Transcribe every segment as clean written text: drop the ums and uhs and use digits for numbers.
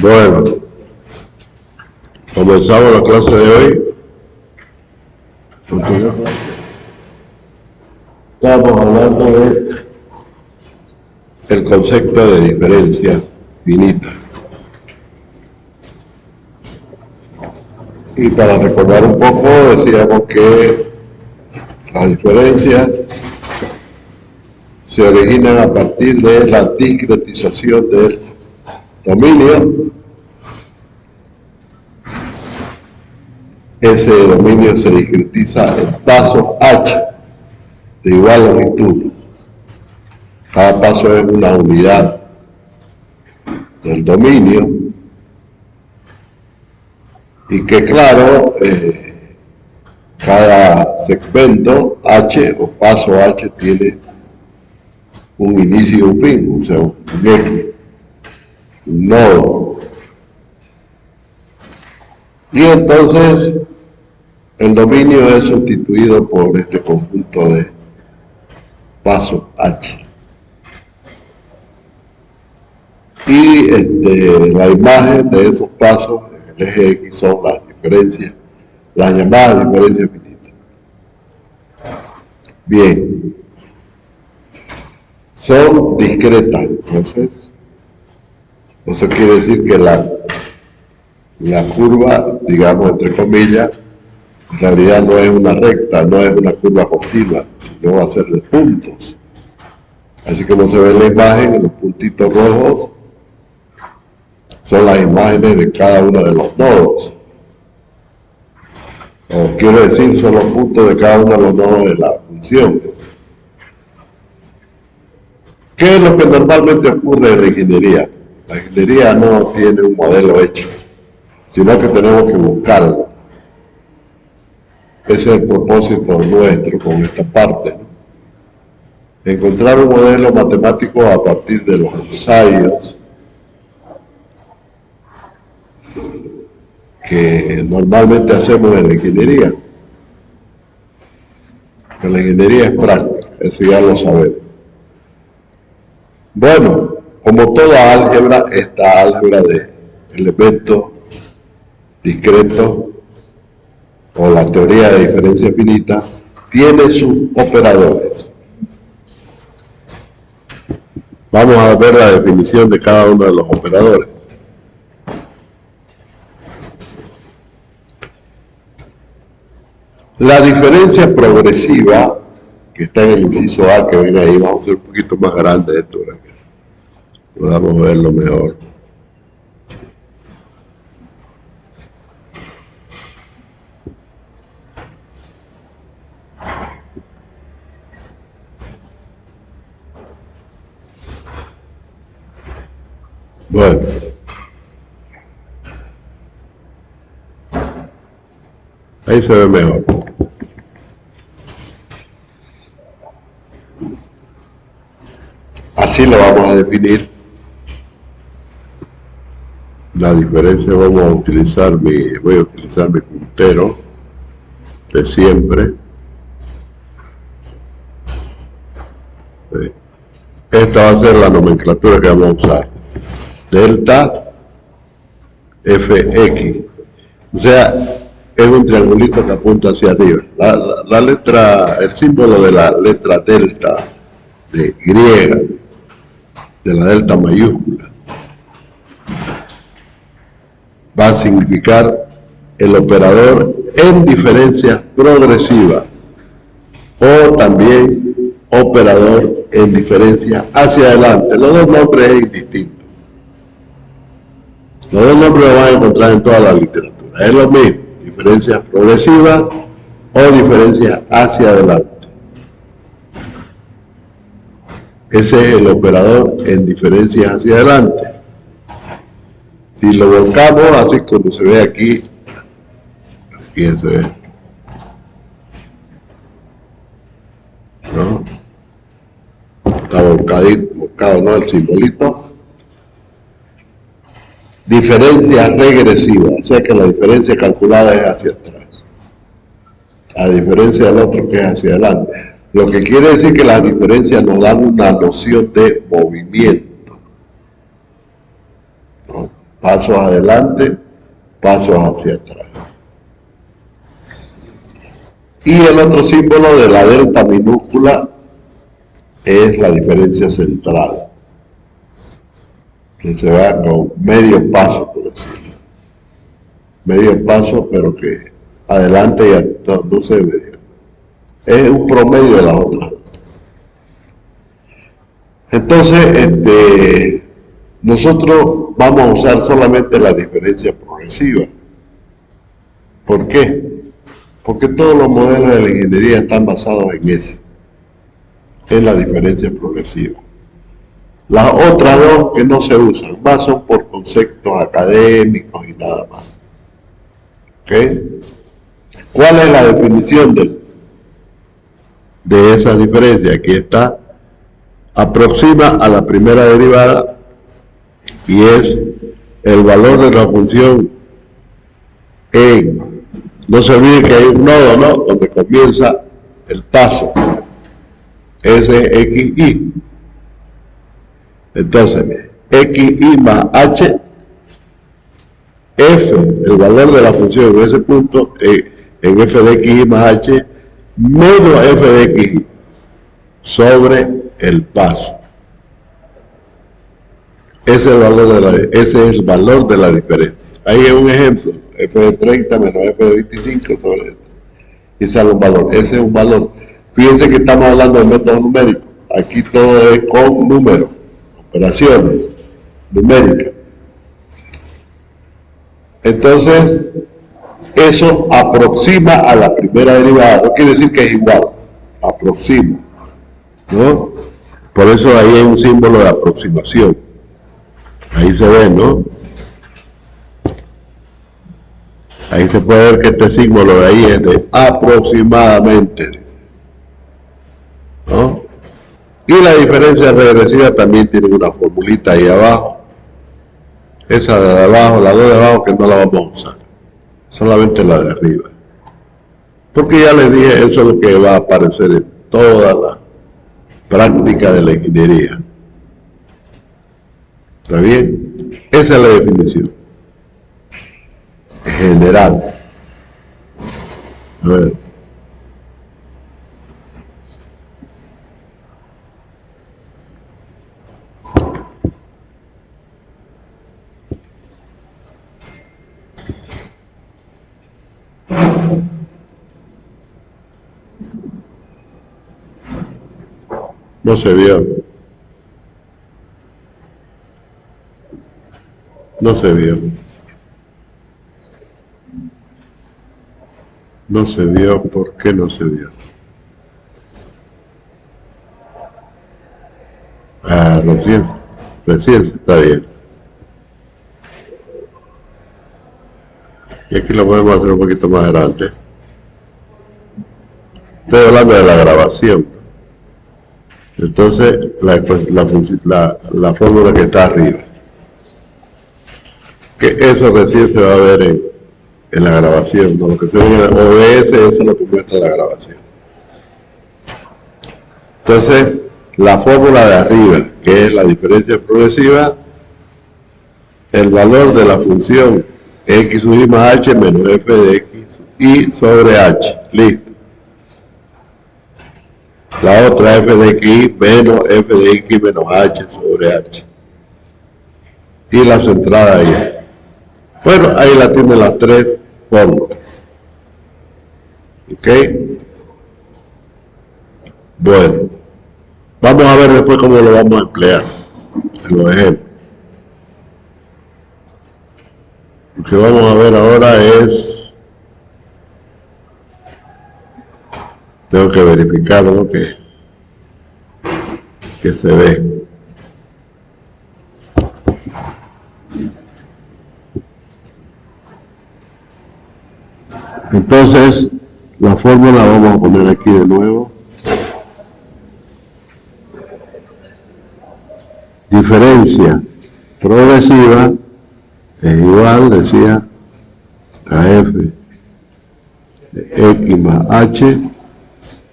Bueno, comenzamos la clase de hoy. Estamos hablando de el concepto de diferencia finita. Y para recordar un poco, decíamos que las diferencias se originan a partir de la discretización del dominio. Ese dominio se discretiza en pasos h de igual longitud. Cada paso es una unidad del dominio y que claro, cada segmento h o paso h tiene un inicio y un fin, o sea, un eje, un nodo. Y entonces el dominio es sustituido por este conjunto de pasos h. Y la imagen de esos pasos en el eje X son las diferencias, las llamadas diferencias finitas. Bien, son discretas, entonces eso quiere decir que la curva, digamos entre comillas, en realidad no es una recta, no es una curva continua, sino va a ser de puntos. Así como se ve en la imagen, en los puntitos rojos son las imágenes de cada uno de los nodos. O quiero decir, son los puntos de cada uno de los nodos de la función. ¿Qué es lo que normalmente ocurre en la ingeniería? La ingeniería no tiene un modelo hecho, sino que tenemos que buscarlo. Ese es el propósito nuestro con esta parte, ¿no? Encontrar un modelo matemático a partir de los ensayos que normalmente hacemos en la ingeniería. Que la ingeniería es práctica, eso ya lo sabemos. Bueno, como toda álgebra, esta álgebra de elementos discretos o la teoría de diferencia finita tiene sus operadores. Vamos a ver la definición de cada uno de los operadores. La diferencia progresiva, que está en el inciso A, que ven ahí, vamos a hacer un poquito más grande esto para que podamos verlo mejor. Bueno, ahí se ve mejor. Así lo vamos a definir. La diferencia, voy a utilizar mi puntero de siempre. Esta va a ser la nomenclatura que vamos a usar. Delta Fx. O sea, es un triangulito que apunta hacia arriba. La letra, el símbolo de la letra delta de griega, de la delta mayúscula, va a significar el operador en diferencias progresivas o también operador en diferencia hacia adelante. Los dos nombres es indistinto. Los dos nombres los van a encontrar en toda la literatura. Es lo mismo, diferencias progresivas o diferencias hacia adelante. Ese es el operador en diferencias hacia adelante. Si lo volcamos, así como se ve aquí se ve, ¿no? Está volcado, ¿no? El simbolito. Diferencia regresiva, o sea que la diferencia calculada es hacia atrás, a diferencia del otro que es hacia adelante. Lo que quiere decir que las diferencias nos dan una noción de movimiento, ¿no? pasos adelante, pasos hacia atrás. Y el otro símbolo de la delta minúscula es la diferencia central, que se va con medio paso, por decirlo. Medio paso, pero que adelante y atrás no se ve. Es un promedio de las otras. Entonces, nosotros vamos a usar solamente la diferencia progresiva. ¿Por qué? Porque todos los modelos de la ingeniería están basados en la diferencia progresiva. Las otras dos que no se usan, más son por conceptos académicos y nada más. ¿Okay? ¿Cuál es la definición de esa diferencia? Aquí está. Aproxima a la primera derivada y es el valor de la función en, no se olvide que hay un nodo, ¿no?, donde comienza el paso, ese es xy. Entonces, xy más h, f, el valor de la función en ese punto, en f de xy más h, menos f de xy, sobre el paso. Ese es el valor de la diferencia. Ahí es un ejemplo, f de 30 menos f de 25 sobre esto. Y sale un valor. Ese es un valor. Fíjense que estamos hablando de método numérico. Aquí todo es con números, operaciones numéricas. Entonces, eso aproxima a la primera derivada. No quiere decir que es igual. Aproxima, ¿no? Por eso ahí hay un símbolo de aproximación. Ahí se ve, ¿no? Ahí se puede ver que este símbolo de ahí es de aproximadamente, ¿no? Y la diferencia regresiva también tiene una formulita ahí abajo. Esa de abajo, la de abajo, que no la vamos a usar. Solamente la de arriba. Porque ya les dije, eso es lo que va a aparecer en toda la práctica de la ingeniería. ¿Está bien? Esa es la definición general. A ver. No se vio. No se vio. No se vio. ¿Por qué no se vio? Ah, recién está bien. Y aquí lo podemos hacer un poquito más grande. Estoy hablando de la grabación. Entonces, la fórmula que está arriba. Que eso recién se va a ver en la grabación, ¿no? Lo que se ve en el OBS, eso es lo que muestra la grabación. Entonces, la fórmula de arriba, que es la diferencia progresiva, el valor de la función x sub i más h menos f de x y sobre h. Listo. La otra f de x menos f de x menos h sobre h. Y la centrada ahí. Bueno, ahí la tienen las tres fórmulas. ¿Ok? Bueno. Vamos a ver después cómo lo vamos a emplear en los ejemplos. Lo que vamos a ver ahora es... Tengo que verificar, ¿no?, que se ve. Entonces, la fórmula vamos a poner aquí de nuevo. Diferencia progresiva es igual, decía, a f de x más h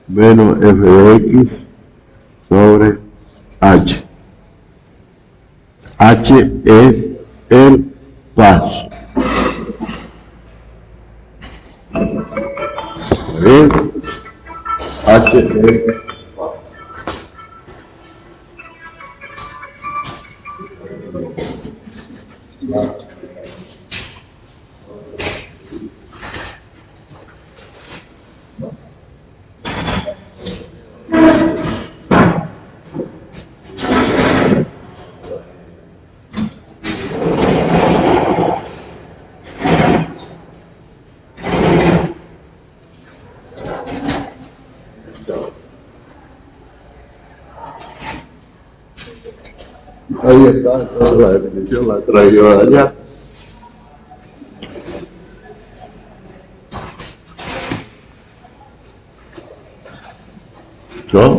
menos f de x sobre h. H es el paso. Bien, H es ahí está, toda la definición la traigo de allá. ¿No?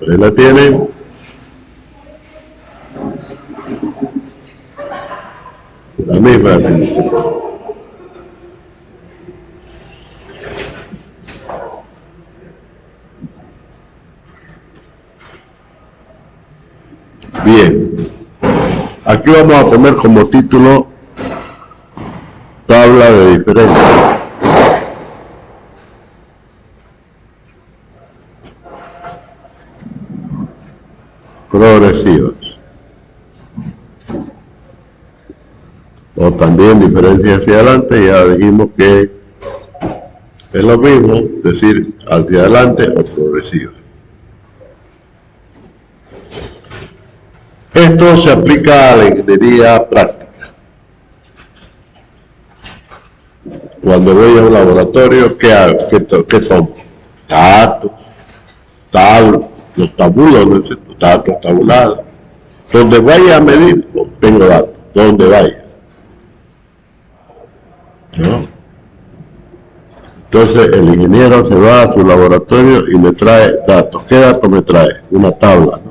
Ahí la tienen. La misma definición. Bien, aquí vamos a poner como título tabla de diferencia. Progresivas. O también diferencia hacia adelante, ya dijimos que es lo mismo decir hacia adelante o progresiva. Esto se aplica a la ingeniería práctica. Cuando voy a un laboratorio, ¿qué hago? ¿Qué tomo? Datos, los tabulos, datos tabulados. Donde vaya a medir, tengo datos. Donde vaya. ¿No? Entonces el ingeniero se va a su laboratorio y me trae datos. ¿Qué datos me trae? Una tabla, ¿no?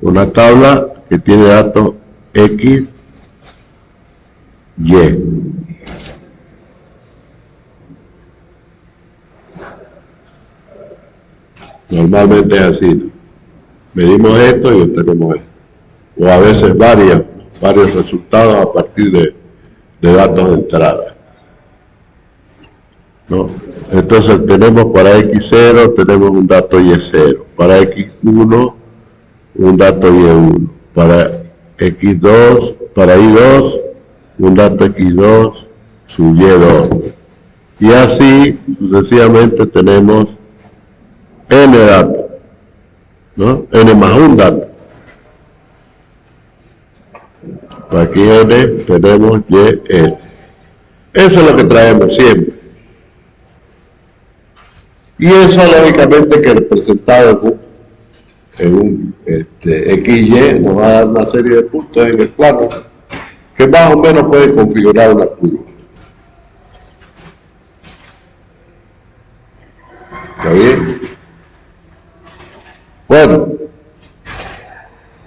Una tabla que tiene datos X, Y. Normalmente es así, ¿no? Medimos esto y obtenemos esto. O a veces varios resultados a partir de datos de entrada, ¿no? Entonces tenemos para X0 tenemos un dato Y0, para X1 un dato Y1, para X2, para Y2 un dato X2, su Y2, y así sucesivamente tenemos N datos, ¿no? N más un dato. Para aquí N tenemos YN. Eso es lo que traemos siempre. Y eso lógicamente que representado en un XY nos va a dar una serie de puntos en el plano que más o menos puede configurar una curva. ¿Está bien? Bueno,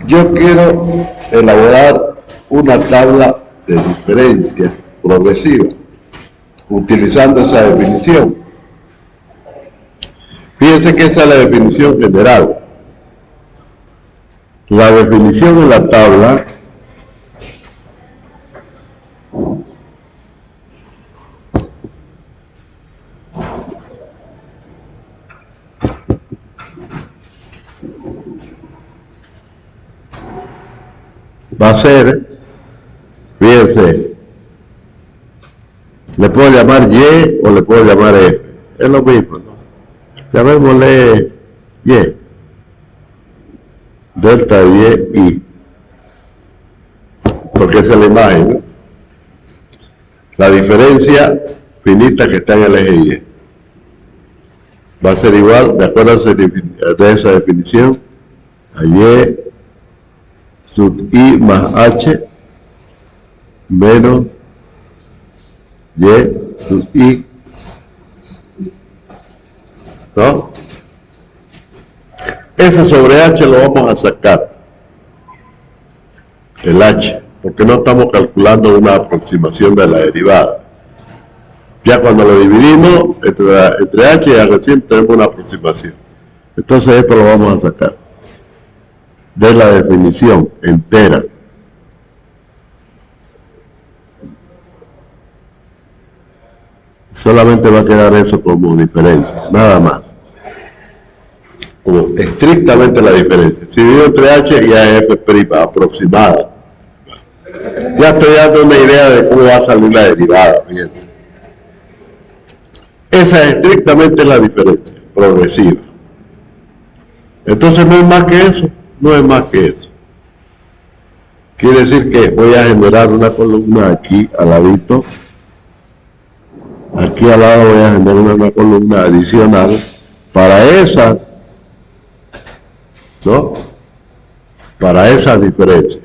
yo quiero elaborar una tabla de diferencia progresiva utilizando esa definición. Fíjense que esa es la definición general. La definición de la tabla va a ser, fíjense, le puedo llamar Y o le puedo llamar F, es lo mismo, ¿no? Llamémosle Y, delta de Y, porque esa es la imagen, ¿no? La diferencia finita que está en el eje Y va a ser igual, de acuerdo a esa definición, a Y sub I más H menos Y sub I, ¿no? Ese sobre H lo vamos a sacar, el H, porque no estamos calculando una aproximación de la derivada. Ya cuando lo dividimos entre H y recién tenemos una aproximación. Entonces esto lo vamos a sacar de la definición entera. solamente va a quedar eso como diferencia, nada más. Como estrictamente la diferencia. Si divido entre h y a f' aproximada, ya estoy dando una idea de cómo va a salir la derivada, fíjense. Esa es estrictamente la diferencia progresiva. Entonces no es más que eso, no es más que eso. Quiere decir que voy a generar una columna aquí al ladito, aquí al lado voy a generar una columna adicional para esa, ¿no? Para esa diferencia.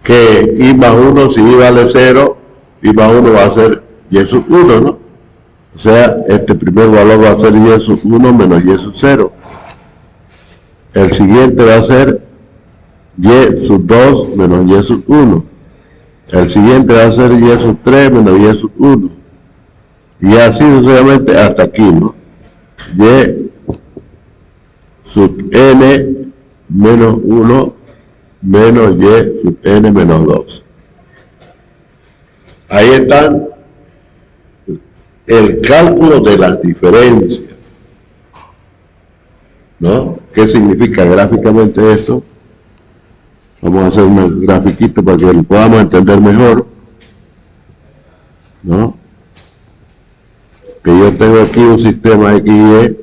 Que y más 1, si y vale 0, y más 1 va a ser y sub 1, ¿no? O sea, este primer valor va a ser y sub 1 menos y sub 0. El siguiente va a ser y sub 2 menos y sub 1. El siguiente va a ser y sub 3 menos y sub 1. Y así sucesivamente hasta aquí, ¿no? Y sub n menos 1 menos y sub n menos 2. Ahí están el cálculo de las diferencias, ¿no? ¿Qué significa gráficamente esto? Vamos a hacer un grafiquito para que lo podamos entender mejor, ¿no? Que yo tengo aquí un sistema X y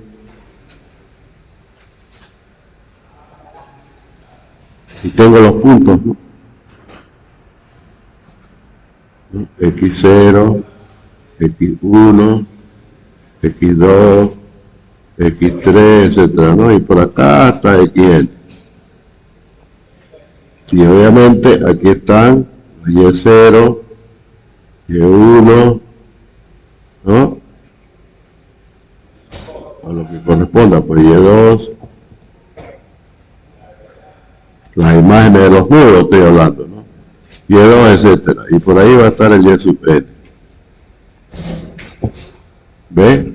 y tengo los puntos, ¿no? X0, X1, X2, X3, etcétera, ¿no? Y por acá está XN. Y obviamente aquí están Y0, Y1, ¿no? A lo que corresponda, pues Y2, las imágenes de los nudos estoy hablando, ¿no? Y2, etcétera. Y por ahí va a estar el Y sub n. ¿Ve?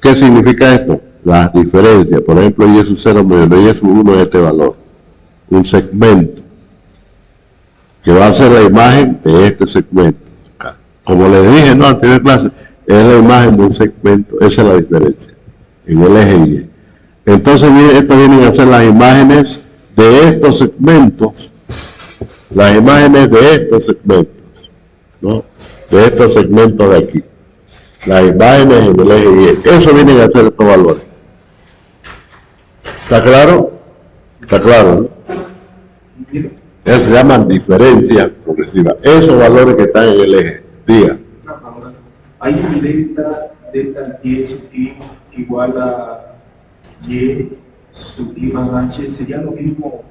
¿Qué significa esto? Las diferencias. Por ejemplo, Y sub 0 menos Y sub 1 es este valor. Un segmento. Que va a ser la imagen de este segmento. Como les dije, ¿no? Al final de clase, es la imagen de un segmento. Esa es la diferencia. En el eje Y. Entonces, estas vienen a ser las imágenes de estos segmentos. Las imágenes de estos segmentos, ¿no? De estos segmentos de aquí. Las imágenes en el eje Y. Eso vienen a ser estos valores. ¿Está claro? Está claro, ¿no? Eso se llaman diferencias progresivas. Esos valores que están en el eje. Diga. Hay un delta Y sub I igual a Y sub I más H. ¿Sería lo mismo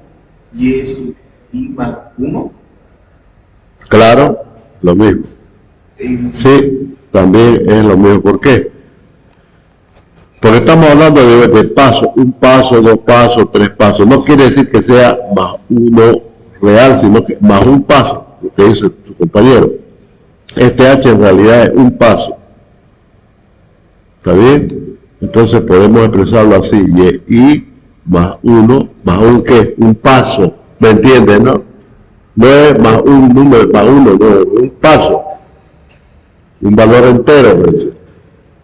Y sub I más 1? Claro, lo mismo. Sí, también es lo mismo. ¿Por qué? Porque estamos hablando de paso, un paso, dos pasos, tres pasos. No quiere decir que sea más uno real, sino que más un paso, lo que dice su compañero. Este H en realidad es un paso. ¿Está bien? Entonces podemos expresarlo así. Y más uno, más un ¿qué? Un paso. ¿Me entiendes, no? No es más un número, más uno, no, es un paso. Un valor entero, ¿ves?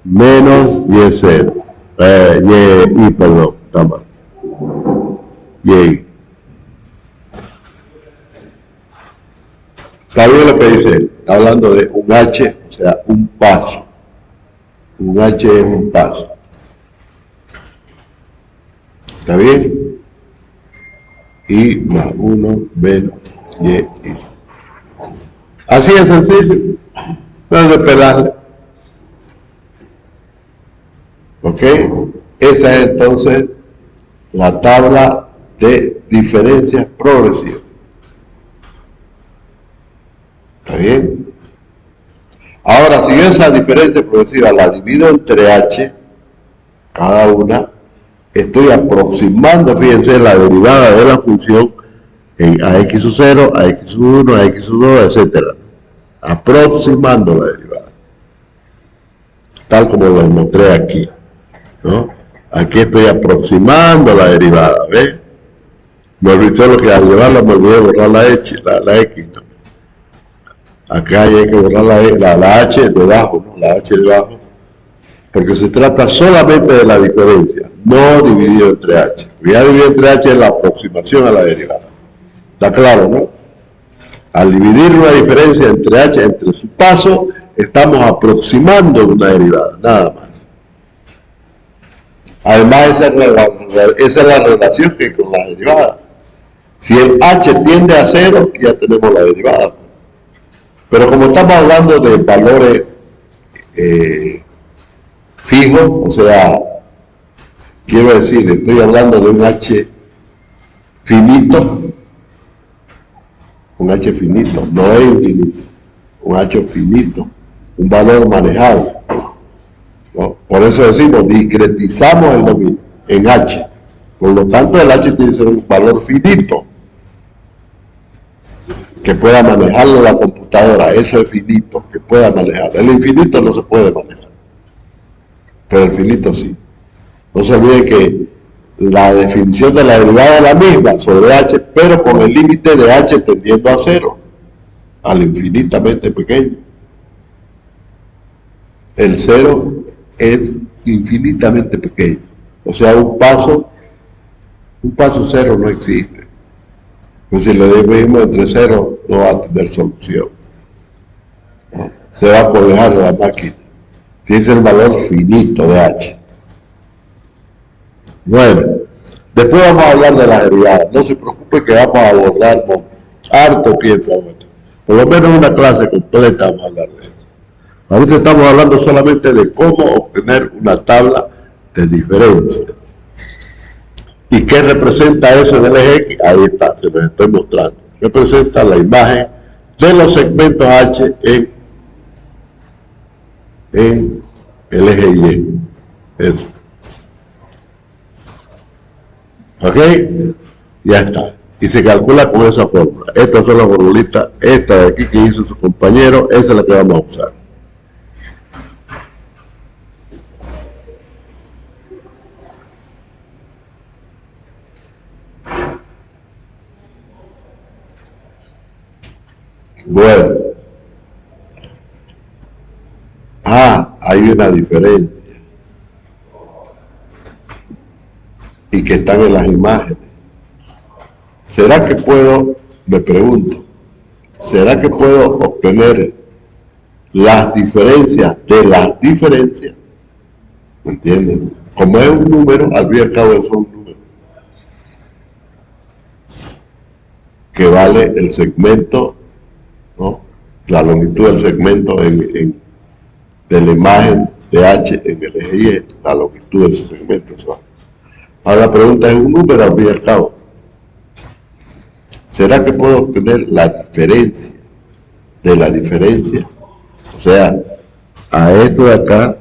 Menos Y0. Y, perdón, está mal. Y. ¿Está bien lo que dice él? Está hablando de un H, o sea, un paso. Un H es un paso. ¿Está bien? Y más 1 menos Y. Así es sencillo. No es de pelarle. ¿Ok? Esa es entonces la tabla de diferencias progresivas. ¿Está bien? Ahora, si yo esa diferencia progresiva la divido entre H, cada una, estoy aproximando, fíjense, la derivada de la función a x sub 0, a x sub 1, a x sub 2, etc. Aproximando la derivada. Tal como lo mostré aquí, ¿no? Aquí estoy aproximando la derivada, ¿ves? Me olvidé lo que al llevarla me olvidé borrar la X, ¿no? Acá hay que borrar la H debajo, ¿no? La H debajo, porque se trata solamente de la diferencia, no dividido entre H. Ya dividido entre H es la aproximación a la derivada. ¿Está claro, no? Al dividir una diferencia entre H, entre su paso, estamos aproximando una derivada, nada más. Además, esa es la relación que hay con la derivada. Si el H tiende a 0, ya tenemos la derivada. Pero como estamos hablando de valores fijos, o sea, quiero decir, estoy hablando de un H finito, no es infinito, un H finito, un valor manejable, ¿no? Por eso decimos, discretizamos el dominio en H. Por lo tanto, el H tiene que ser un valor finito, que pueda manejarlo la computadora. Eso es finito, que pueda manejar. El infinito no se puede manejar, pero el finito sí. No se olvide que la definición de la derivada es la misma sobre H, pero con el límite de H tendiendo a 0, al infinitamente pequeño. El 0 es infinitamente pequeño, o sea, un paso 0 no existe. Pues si lo dividimos entre 0, no va a tener solución, ¿no? Se va a codejar la máquina. Tiene el valor finito de H. Bueno, después vamos a hablar de las derivadas. No se preocupe que vamos a abordar con harto tiempo. Por lo menos una clase completa vamos a hablar de eso. Ahorita estamos hablando solamente de cómo obtener una tabla de diferencia. ¿Y qué representa eso en el eje X? Ahí está, se los estoy mostrando. Representa la imagen de los segmentos H en el eje Y. Eso. ¿Ok? Ya está. Y se calcula con esa fórmula. Estas son las formulitas. Esta de aquí que hizo su compañero, esa es la que vamos a usar. Bueno. Hay una diferencia. Y que están en las imágenes. ¿Será que puedo, me pregunto, será que puedo obtener las diferencias de las diferencias? ¿Me entienden? Como es un número, al fin y al cabo es un número que vale el segmento, ¿no? La longitud del segmento de la imagen de H en el eje Y, la longitud de ese segmento. ¿Sí? Ahora la pregunta es un número al fin y al cabo. ¿Será que puedo obtener la diferencia de la diferencia? O sea, a esto de acá,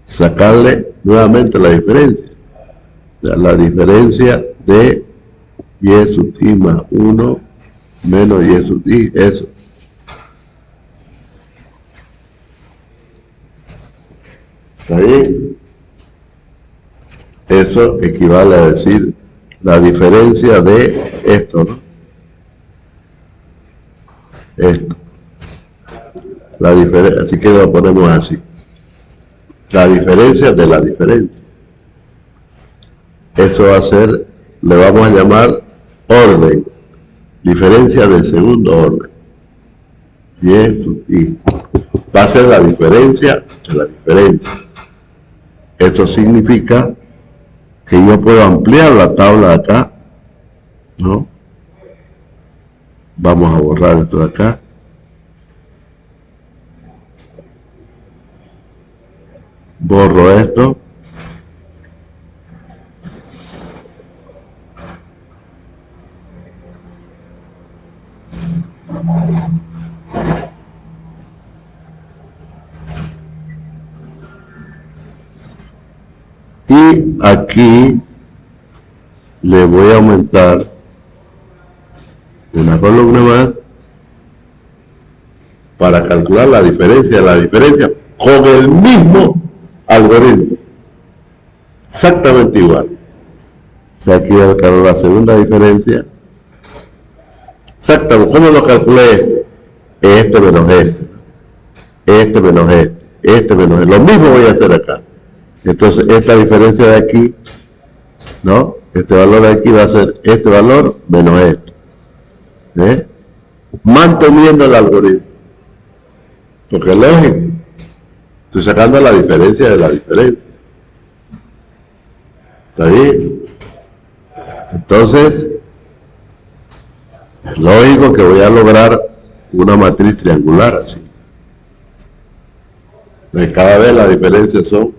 sacarle nuevamente la diferencia. O sea, la diferencia de Y sub I más 1 menos Y sub I, eso. ¿Está bien? Eso equivale a decir la diferencia de esto, ¿no? Esto. La diferencia, así que lo ponemos así. La diferencia de la diferencia. Eso va a ser, le vamos a llamar orden. Diferencia de segundo orden. Y esto, y va a ser la diferencia de la diferencia. Eso significa que yo puedo ampliar la tabla de acá, ¿no? Vamos a borrar esto de acá. Borro esto. Y aquí le voy a aumentar una columna más para calcular la diferencia con el mismo algoritmo, exactamente igual. O sea, aquí voy a calcular la segunda diferencia, exactamente. ¿Cómo lo calculé este? este menos este menos este menos este. Lo mismo voy a hacer acá. Entonces, esta diferencia de aquí, ¿no? Este valor de aquí va a ser este valor menos esto. Manteniendo el algoritmo. Porque es lógico. Estoy sacando la diferencia de la diferencia. ¿Está bien? Entonces, es lógico que voy a lograr una matriz triangular así. Cada vez las diferencias son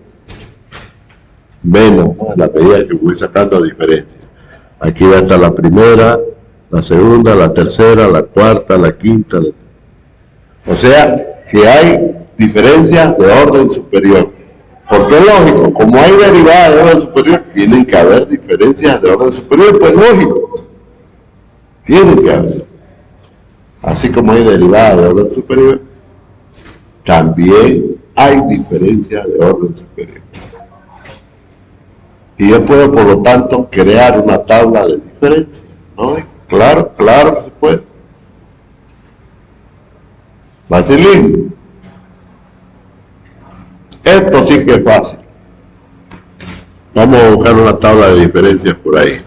menos, ¿no? A la medida que voy sacando diferencias. Aquí va a estar la primera, la segunda, la tercera, la cuarta, la quinta. O sea, que hay diferencias de orden superior. Porque es lógico, como hay derivadas de orden superior, tienen que haber diferencias de orden superior, pues lógico. Tienen que haber. Así como hay derivadas de orden superior, también hay diferencias de orden superior. Y yo puedo, por lo tanto, crear una tabla de diferencias, ¿no? Claro, claro que se puede. Facilísimo. Esto sí que es fácil. Vamos a buscar una tabla de diferencias por ahí.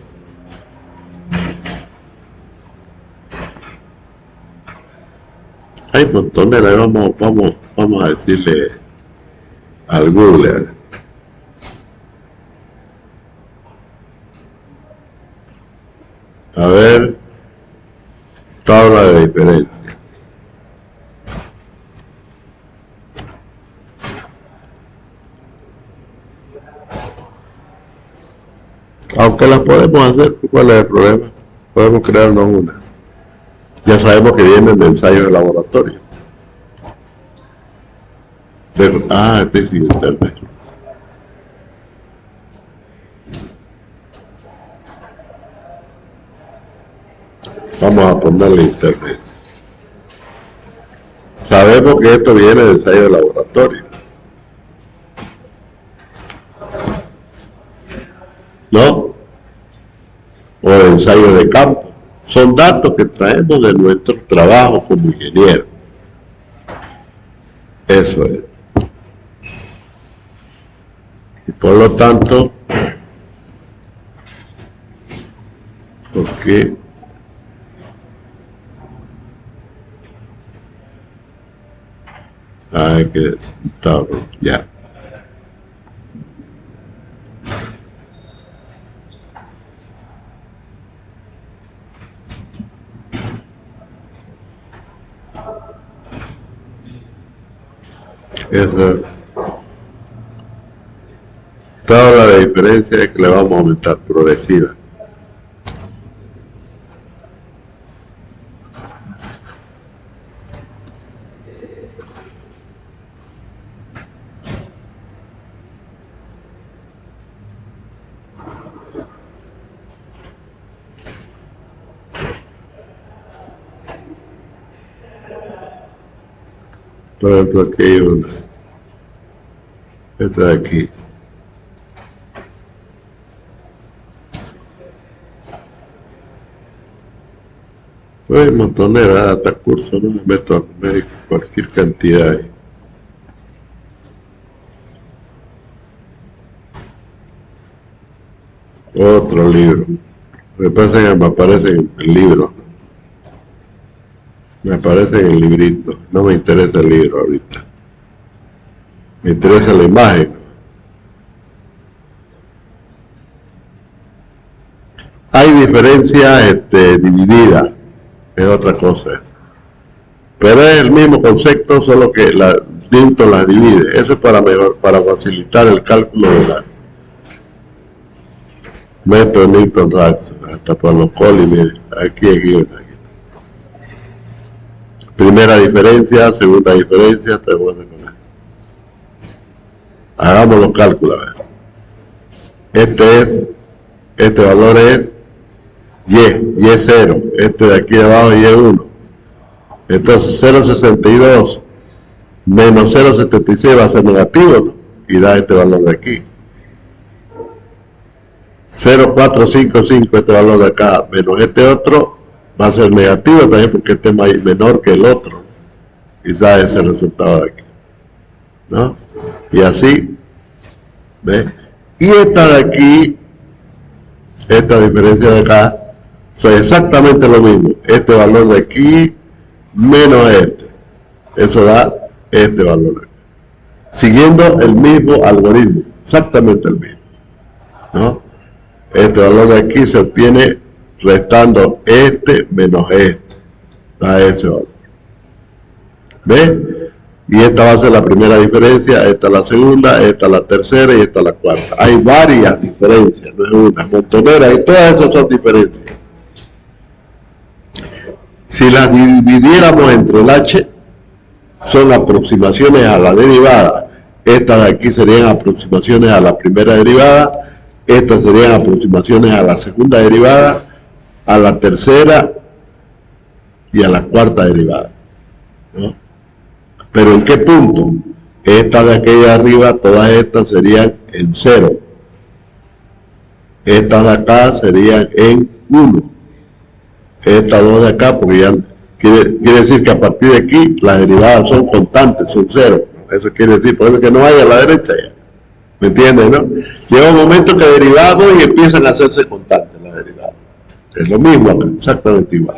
Hay montones, vamos a decirle al Google. A ver, tabla de diferencia. Aunque las podemos hacer, ¿cuál es el problema? Podemos crearnos una. Ya sabemos que vienen de ensayos de laboratorio. Este es internet. Vamos a ponerle internet. Sabemos que esto viene de ensayo de laboratorio, ¿no? O de ensayo de campo. Son datos que traemos de nuestro trabajo como ingeniero. Eso es. Y por lo tanto, porque hay que ya. Esa tabla de diferencia es que le vamos a aumentar progresiva. Por ejemplo, aquí hay una. Esta de aquí. Pues montonera, hasta curso, no me meto a comer cualquier cantidad ahí. Otro libro. Me pasa que me aparece en el libro. Me aparece en el librito. No me interesa el libro ahorita. Me interesa la imagen. Hay diferencias divididas. Es otra cosa. Pero es el mismo concepto, solo que Newton las divide. Eso es para facilitar el cálculo de la método Newton-Raphson, hasta por los cólimes, aquí. Primera diferencia, segunda diferencia, tercera. Hagamos los cálculos. Este valor es Y es 0, este de aquí abajo Y es 1. Entonces 0,62 menos 0,76 va a ser negativo, ¿no? Y da este valor de aquí. 0,455 este valor de acá menos este otro va a ser negativo también porque este es menor que el otro. y sale ese resultado de aquí, ¿no? Y así, ¿ves? Y esta de aquí, esta diferencia de acá, son exactamente lo mismo. Este valor de aquí menos este. Eso da este valor de aquí. Siguiendo el mismo algoritmo, exactamente el mismo, ¿no? Este valor de aquí se obtiene restando este menos este. Da ese valor. ¿Ves? Y esta va a ser la primera diferencia, esta la segunda, esta la tercera y esta la cuarta. Hay varias diferencias, no es una, montonera, y todas esas son diferencias. Si las dividiéramos entre el h, son aproximaciones a la derivada. Estas de aquí serían aproximaciones a la primera derivada, estas serían aproximaciones a la segunda derivada, a la tercera y a la cuarta derivada, ¿no? Pero ¿en qué punto? Estas de aquella arriba, todas estas serían en 0. Estas de acá serían en 1. Estas dos de acá, porque ya quiere decir que a partir de aquí las derivadas son constantes, son 0. Eso quiere decir, por eso que no hay a la derecha ya. ¿Me entiendes, no? Llega un momento que derivamos y empiezan a hacerse constantes las derivadas. Es lo mismo acá, exactamente igual.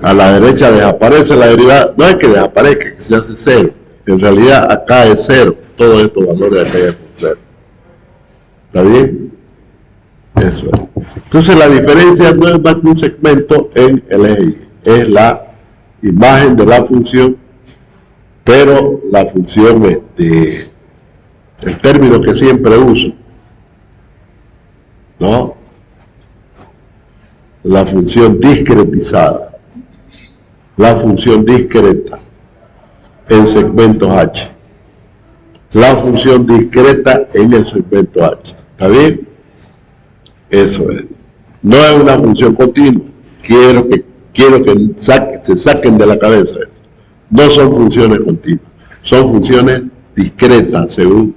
A la derecha desaparece la derivada, no es que desaparezca, que se hace 0. En realidad acá es 0, todos estos valores acá ya son 0. ¿Está bien? Eso es. Entonces la diferencia no es más que un segmento en el eje Y, es la imagen de la función, pero la función, el término que siempre uso, ¿no? La función discretizada. La función discreta en segmentos H, la función discreta en el segmento H. ¿Está bien? Eso es. No es una función continua. Quiero que se saquen de la cabeza eso. No son funciones continuas, son funciones discretas según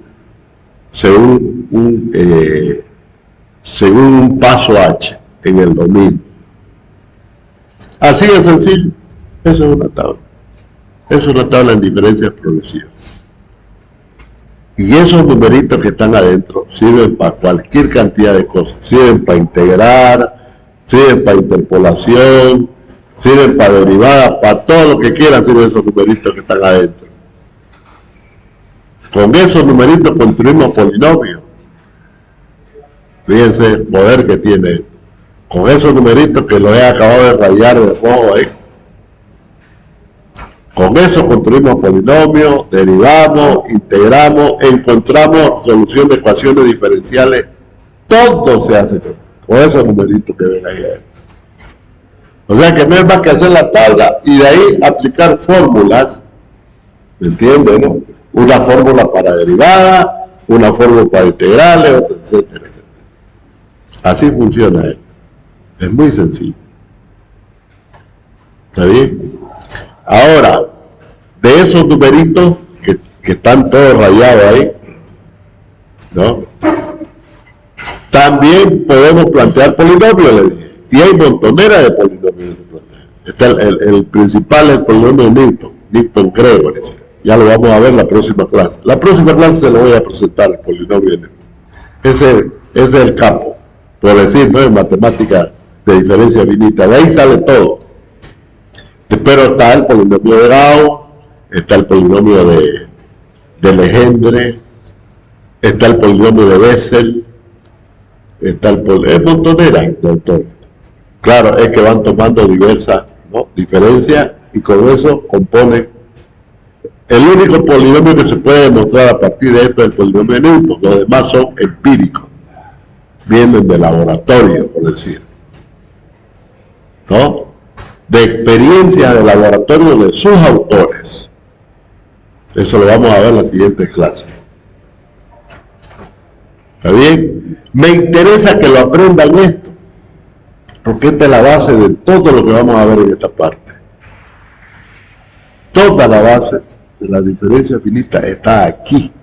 un paso H en el dominio. Así de sencillo. Eso es una tabla. Es una tabla en diferencias progresivas. Y esos numeritos que están adentro sirven para cualquier cantidad de cosas. Sirven para integrar, sirven para interpolación, sirven para derivadas, para todo lo que quieran sirven esos numeritos que están adentro. Con esos numeritos construimos polinomios. Fíjense el poder que tiene esto. Con esos numeritos que los he acabado de rayar de rojo ahí. Con eso construimos polinomios, derivamos, integramos, encontramos solución de ecuaciones diferenciales. Todo se hace con esos numeritos que ven ahí. O sea que no es más que hacer la tabla y de ahí aplicar fórmulas. ¿Me entiendes, no? Una fórmula para derivada, una fórmula para integrales, etcétera, etcétera. Así funciona esto. Es muy sencillo. ¿Está bien? Ahora, de esos numeritos que están todos rayados ahí, ¿no? También podemos plantear polinomios, le dije. Y hay montoneras de polinomios. Está el principal, el polinomio de Newton-Gregory. Ya lo vamos a ver en la próxima clase. La próxima clase se lo voy a presentar, el polinomio de Newton. Ese es el capo, por decir, ¿no? En matemática de diferencia finita. De ahí sale todo. Pero está el polinomio de Gauss, está el polinomio de Legendre, está el polinomio de Bessel, está es montonera, doctor. Claro, es que van tomando diversas, ¿no? diferencias y con eso componen. El único polinomio que se puede demostrar a partir de esto es el polinomio de Newton. Los demás son empíricos, vienen de laboratorio, por decir, ¿no? De experiencia de laboratorio de sus autores. Eso lo vamos a ver en la siguiente clase. ¿Está bien? Me interesa que lo aprendan esto, porque esta es la base de todo lo que vamos a ver en esta parte. Toda la base de la diferencia finita está aquí.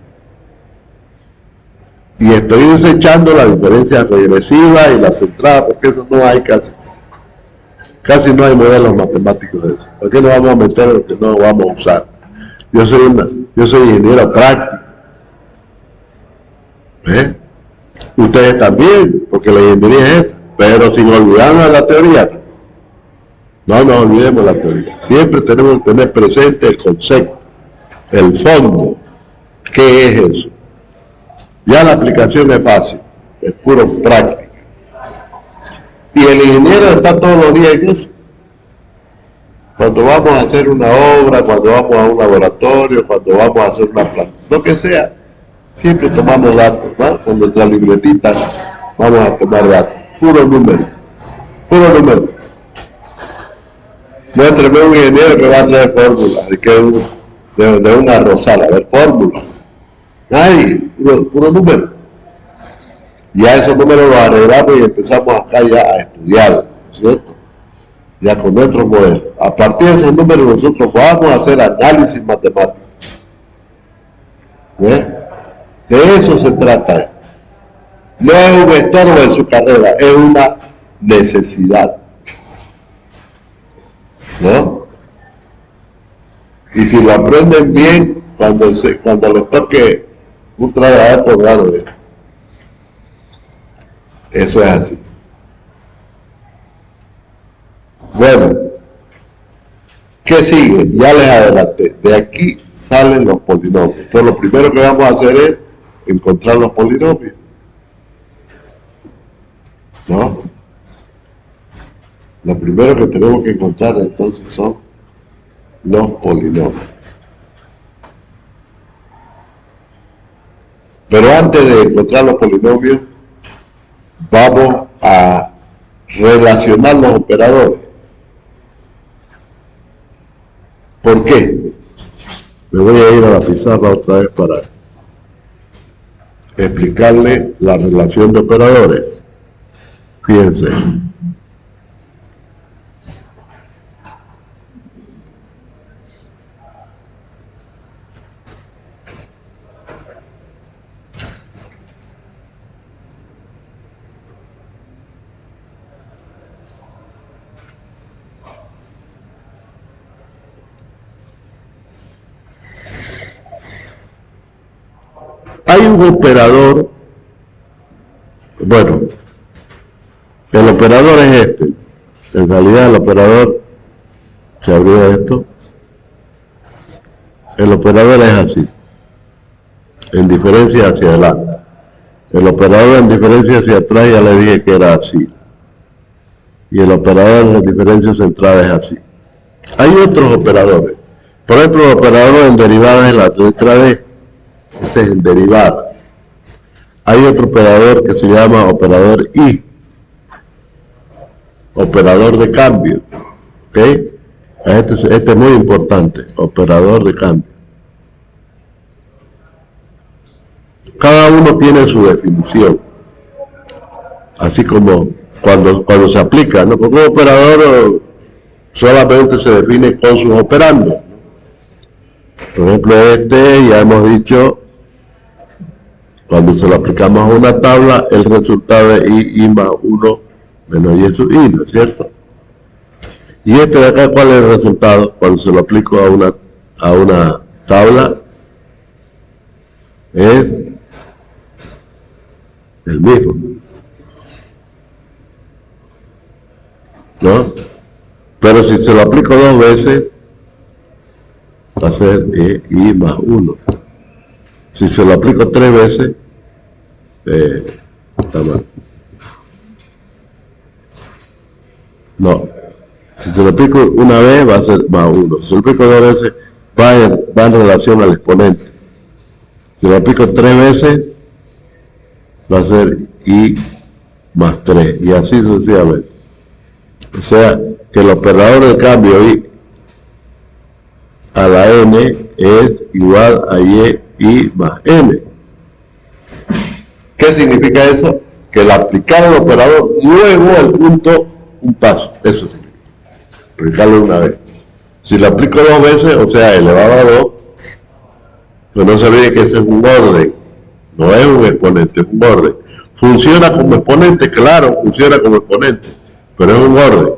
Y estoy desechando la diferencia regresiva y la centrada, porque eso no hay casi. Casi no hay modelos matemáticos de eso. ¿Por qué no vamos a meter lo que no vamos a usar? Yo soy ingeniero práctico. Ustedes también, porque la ingeniería es esa, pero sin olvidarnos de la teoría. No nos olvidemos de la teoría. Siempre tenemos que tener presente el concepto, el fondo. ¿Qué es eso? Ya la aplicación es fácil, es puro práctica. Y el ingeniero está todos los días en eso. Cuando vamos a hacer una obra, cuando vamos a un laboratorio, cuando vamos a hacer una planta, lo que sea, siempre tomamos datos, ¿no? Con nuestra libretita vamos a tomar datos, puro número. Muéstrame un ingeniero que va a traer fórmulas, de una rosal, a ver, fórmulas. Ay, puro número. Ya esos números los arreglamos y empezamos acá ya a estudiar, ¿cierto? Ya con nuestros modelos. A partir de esos números nosotros vamos a hacer análisis matemático. ¿Ves? De eso se trata. No es un estorbo en su carrera, es una necesidad. ¿No? Y si lo aprenden bien, cuando les toque un trabajo por grado, eso es así. Bueno, ¿qué sigue? Ya les adelanté. De aquí salen los polinomios. Entonces lo primero que vamos a hacer es encontrar los polinomios. ¿No? Lo primero que tenemos que encontrar entonces son los polinomios. Pero antes de encontrar los polinomios, vamos a relacionar los operadores. ¿Por qué? Me voy a ir a la pizarra otra vez para explicarle la relación de operadores. Fíjense. Hay un operador, bueno, el operador es este. En realidad el operador, se abrió esto, el operador es así, en diferencia hacia adelante. El operador en diferencia hacia atrás ya le dije que era así. Y el operador en diferencia central es así. Hay otros operadores. Por ejemplo, el operador en derivadas es la letra D. Ese es en derivada. Hay otro operador que se llama operador I, operador de cambio. ¿Ok? Este es muy importante, operador de cambio. Cada uno tiene su definición, así como cuando se aplica, ¿no? Porque un operador solamente se define con sus operandos. Por ejemplo, ya hemos dicho, cuando se lo aplicamos a una tabla, el resultado es I más 1 menos Y sub I, ¿no es cierto? Y este de acá, ¿cuál es el resultado? Cuando se lo aplico a una tabla, es el mismo, ¿no? Pero si se lo aplico 2 veces, va a ser I más 1. Si se lo aplico 3 veces, está mal. No. Si se lo aplico una vez, va a ser más 1. Si se lo aplico 2 veces, va en relación al exponente. Si lo aplico 3 veces, va a ser I más 3. Y así sucesivamente. O sea, que el operador de cambio I a la N es igual a I más N. ¿Qué significa eso? Que el aplicar el operador luego al punto un paso. Eso significa. Aplicarlo una vez. Si lo aplico 2 veces, o sea, elevado a 2, pues no se olvide que ese es un orden. No es un exponente, es un orden. ¿Funciona como exponente? Claro, funciona como exponente, pero es un orden.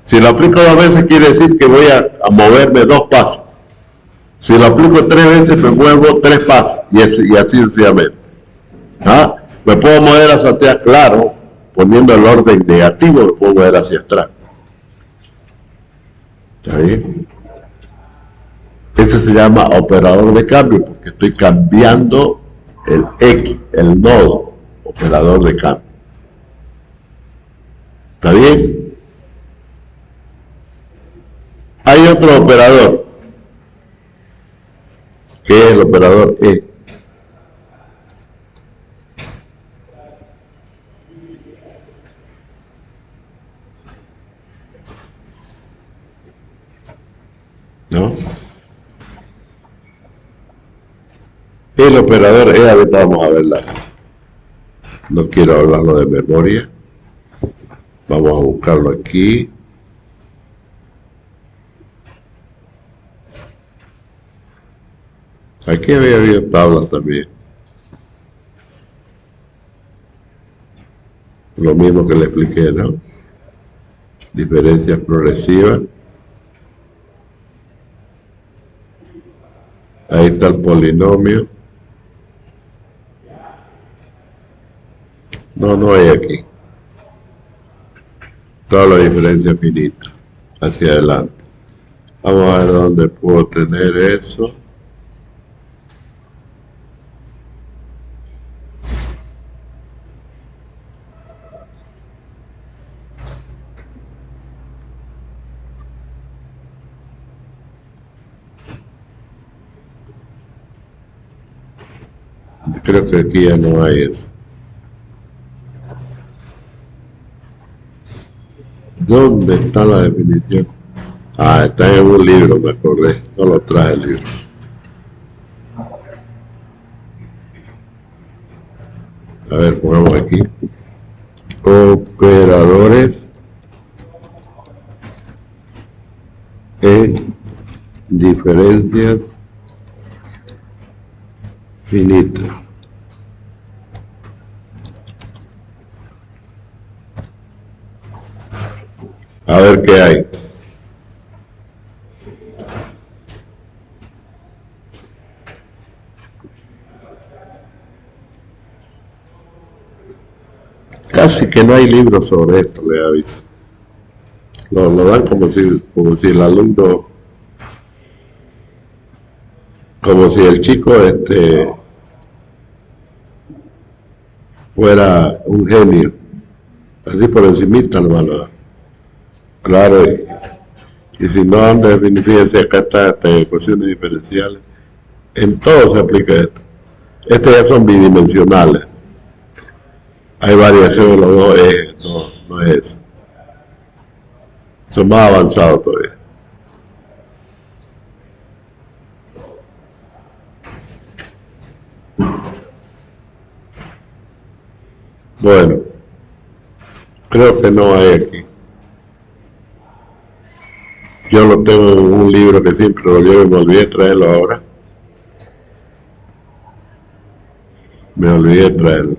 Si lo aplico 2 veces quiere decir que voy a moverme 2 pasos. Si lo aplico 3 veces me muevo 3 pasos y así sucesivamente. ¿Ah? Me puedo mover hacia atrás, claro, poniendo el orden negativo me puedo mover hacia atrás. ¿Está bien? Ese se llama operador de cambio porque estoy cambiando el X, el nodo, operador de cambio. ¿Está bien? Hay otro operador, que es el operador E. ¿No? El operador E, ahorita vamos a verla. No quiero hablarlo de memoria. Vamos a buscarlo aquí. Aquí había tablas también. Lo mismo que le expliqué, ¿no? Diferencias progresivas. Ahí está el polinomio. No hay aquí. Toda la diferencia finita. Hacia adelante. Vamos a ver dónde puedo tener eso. Creo que aquí ya no hay eso. ¿Dónde está la definición? Ah, está en un libro, me acordé. No lo traje el libro. A ver, pongamos aquí. Operadores en diferencias finitas. A ver qué hay. Casi que no hay libros sobre esto, le aviso. Lo dan como si el alumno, como si el chico fuera un genio. Así por encimita, hermano. Claro, y si no, anda, fíjense, acá está ecuaciones diferenciales. En todo se aplica esto. Ya son bidimensionales. Hay variaciones de los dos ejes, no es eso. Son más avanzados todavía. Bueno, creo que no hay aquí. Yo lo tengo en un libro que siempre lo llevo y me olvidé traerlo ahora. Me olvidé traerlo.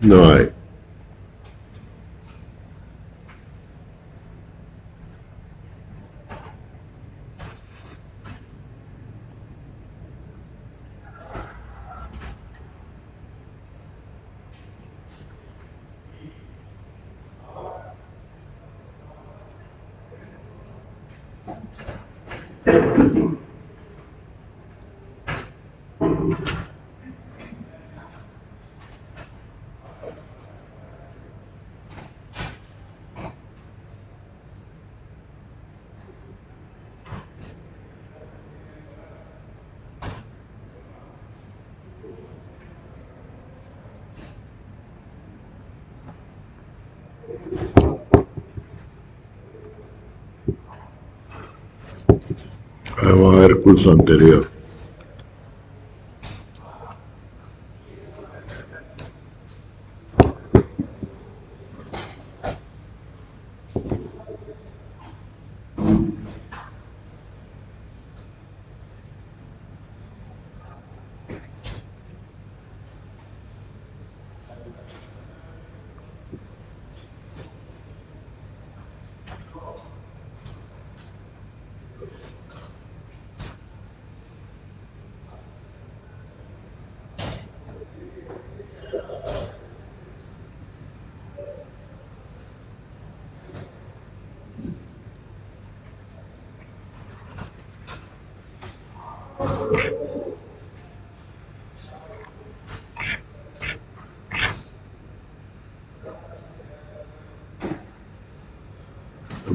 No hay. Vamos a ver el curso anterior.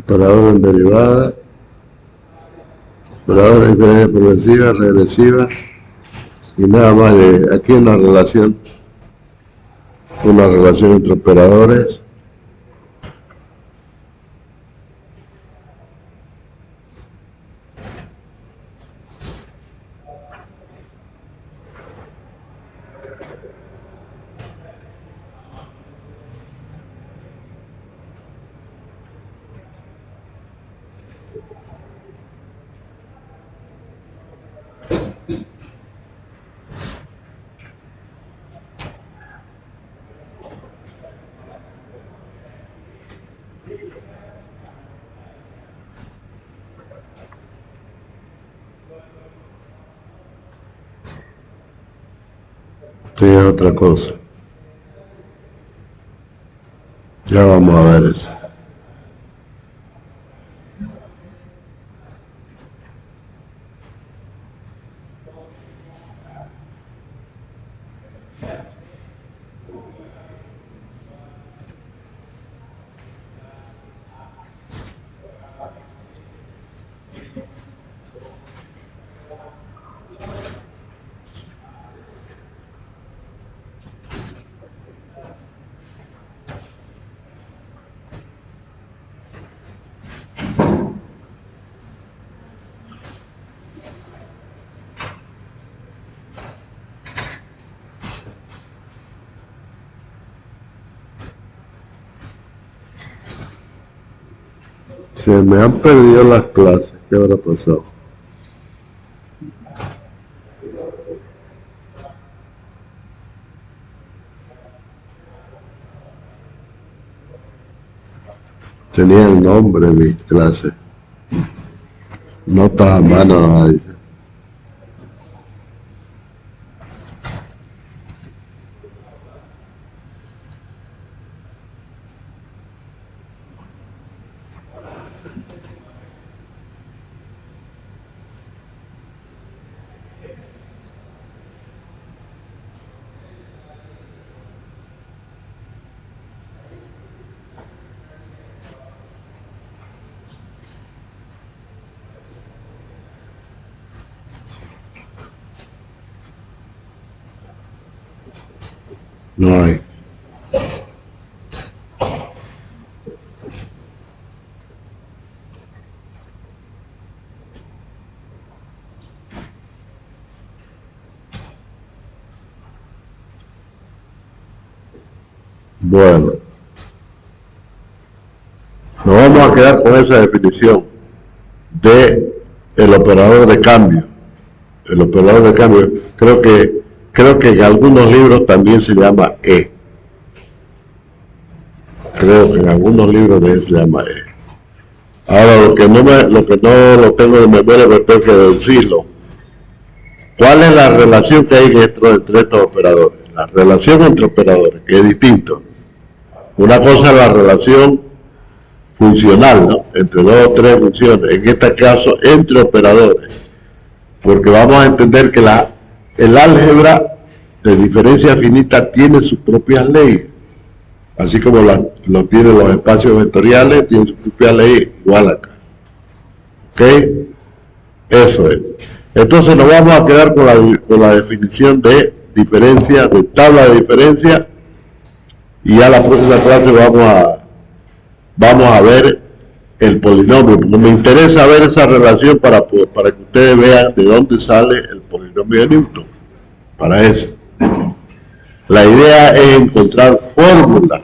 operador en derivada, operador en diferencia progresiva, regresiva, y nada más. Aquí una relación entre operadores. Esto ya es otra cosa. Ya vamos a ver eso. Se me han perdido las clases. ¿Qué habrá pasado? Tenía el nombre de mi clase. Notas a mano, dice. No hay. Bueno, nos vamos a quedar con esa definición de el operador de cambio. El operador de cambio, creo que en algunos libros también se llama E. Creo que en algunos libros de él se llama E. Ahora, lo que no lo tengo de memoria, pero tengo que decirlo. ¿Cuál es la relación que hay entre estos operadores? La relación entre operadores, que es distinto. Una cosa es la relación funcional, ¿no? Entre dos o tres funciones. En este caso, entre operadores. Porque vamos a entender que el álgebra de diferencia finita tiene sus propias leyes. Así como lo tienen los espacios vectoriales, tienen su propia ley igual acá. ¿Ok? Eso es. Entonces nos vamos a quedar con la definición de diferencia, de tabla de diferencia, y ya la próxima clase vamos a ver el polinomio, porque me interesa ver esa relación para que ustedes vean de dónde sale el polinomio de Newton. Para eso. La idea es encontrar fórmulas.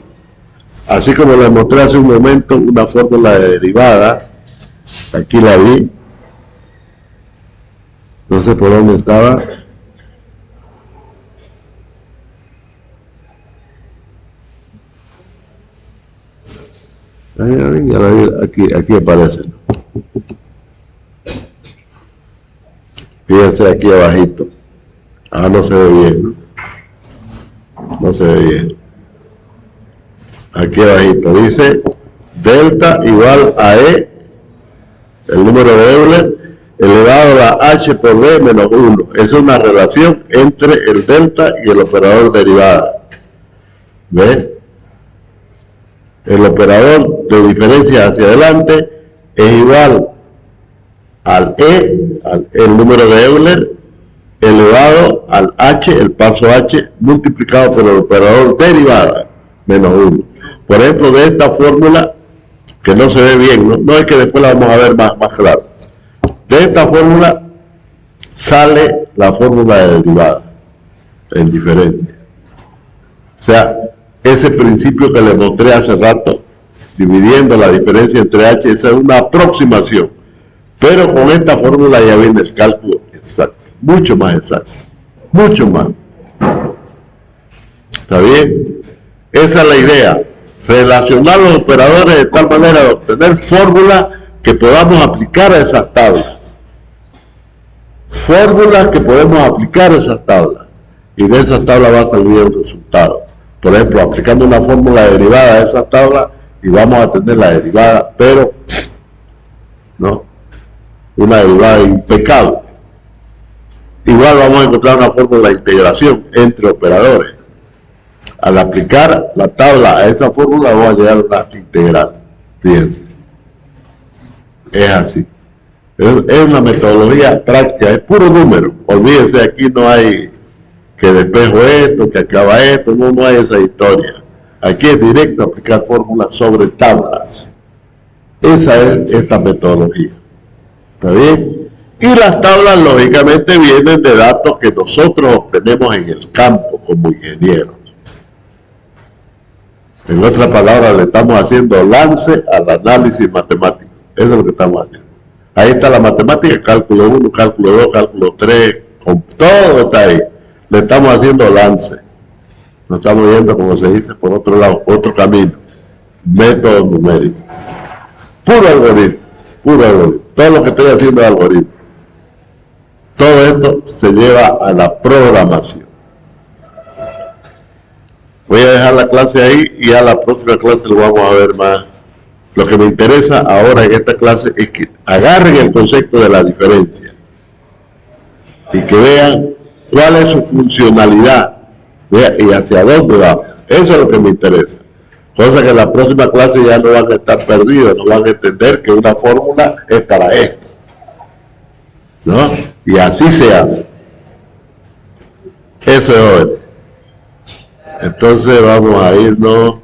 Así como les mostré hace un momento una fórmula de derivada, aquí la vi, no sé por dónde estaba. Ya la vi, aquí aparece. Fíjense aquí abajito. No se ve bien, ¿no? No se ve bien. Aquí abajito dice delta igual a E, el número de Euler, elevado a la H por D menos 1. Es una relación entre el delta y el operador derivada. ¿Ves? El operador de diferencia hacia adelante es igual al E, el número de Euler, elevado al H, el paso H, multiplicado por el operador derivada, menos 1. Por ejemplo, de esta fórmula, que no se ve bien, no es que después la vamos a ver más claro. De esta fórmula sale la fórmula de derivada, en diferencia. O sea, ese principio que les mostré hace rato, dividiendo la diferencia entre H, esa es una aproximación. Pero con esta fórmula ya viene el cálculo exacto, mucho más exacto, mucho más. ¿Está bien? Esa es la idea, relacionar los operadores de tal manera de obtener fórmulas que podamos aplicar a esas tablas. Fórmulas que podemos aplicar a esas tablas. Y de esas tablas va a salir el resultado. Por ejemplo, aplicando una fórmula derivada a esa tabla y vamos a tener la derivada, pero no, una derivada impecable. Igual vamos a encontrar una fórmula de integración entre operadores. Al aplicar la tabla a esa fórmula vamos a llegar a una integral. Fíjense. Es así. Es una metodología práctica, es puro número. Olvídense, aquí no hay que despejo esto, que acaba esto, no hay esa historia. Aquí es directo aplicar fórmulas sobre tablas. Esa es esta metodología. ¿Está bien? Y las tablas lógicamente vienen de datos que nosotros obtenemos en el campo como ingenieros. En otras palabras, le estamos haciendo lance al análisis matemático. Eso es lo que estamos haciendo. Ahí está la matemática, cálculo 1, cálculo 2, cálculo 3, con todo está ahí. Le estamos haciendo lance. Nos estamos yendo, como se dice, por otro lado, otro camino. Método numérico. Puro algoritmo, puro algoritmo. Todo lo que estoy haciendo es algoritmo. Todo esto se lleva a la programación. Voy a dejar la clase ahí y a la próxima clase lo vamos a ver más. Lo que me interesa ahora en esta clase es que agarren el concepto de la diferencia y que vean cuál es su funcionalidad y hacia dónde va. Eso es lo que me interesa. Cosa que en la próxima clase ya no van a estar perdidos, no van a entender que una fórmula es para esto, ¿no? Y así se hace. Eso es hoy. Entonces vamos a irnos.